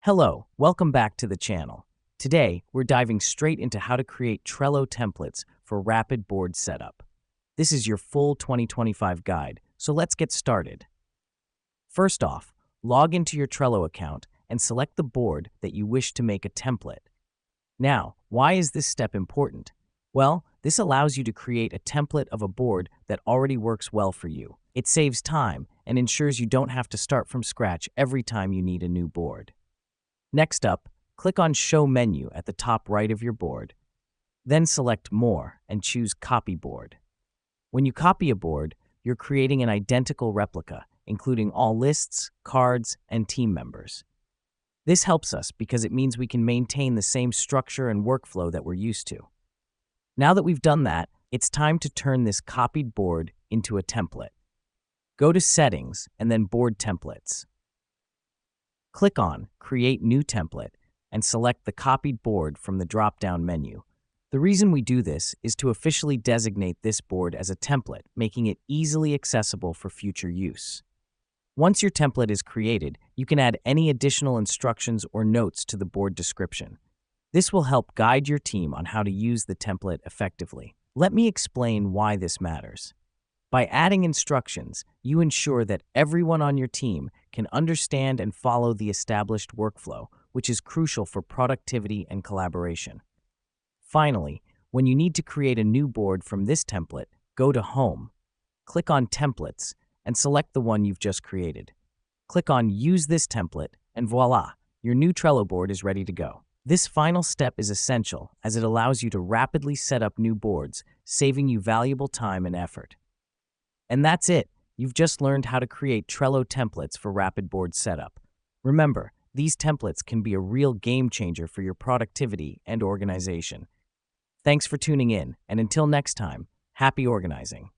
Hello, welcome back to the channel. Today, we're diving straight into how to create Trello templates for rapid board setup. This is your full 2025 guide, so let's get started. First off, log into your Trello account and select the board that you wish to make a template. Now, why is this step important? Well, this allows you to create a template of a board that already works well for you. It saves time and ensures you don't have to start from scratch every time you need a new board. Next up, click on Show menu at the top right of your board. Then select More and choose Copy Board. When you copy a board, you're creating an identical replica, including all lists, cards, and team members. This helps us because it means we can maintain the same structure and workflow that we're used to. Now that we've done that, it's time to turn this copied board into a template. Go to Settings and then Board Templates. Click on Create New Template and select the copied board from the drop-down menu. The reason we do this is to officially designate this board as a template, making it easily accessible for future use. Once your template is created, you can add any additional instructions or notes to the board description. This will help guide your team on how to use the template effectively. Let me explain why this matters. By adding instructions, you ensure that everyone on your team can understand and follow the established workflow, which is crucial for productivity and collaboration. Finally, when you need to create a new board from this template, go to Home, click on Templates, and select the one you've just created. Click on Use this template, and voila, your new Trello board is ready to go. This final step is essential as it allows you to rapidly set up new boards, saving you valuable time and effort. And that's it. You've just learned how to create Trello templates for rapid board setup. Remember, these templates can be a real game changer for your productivity and organization. Thanks for tuning in, and until next time, happy organizing.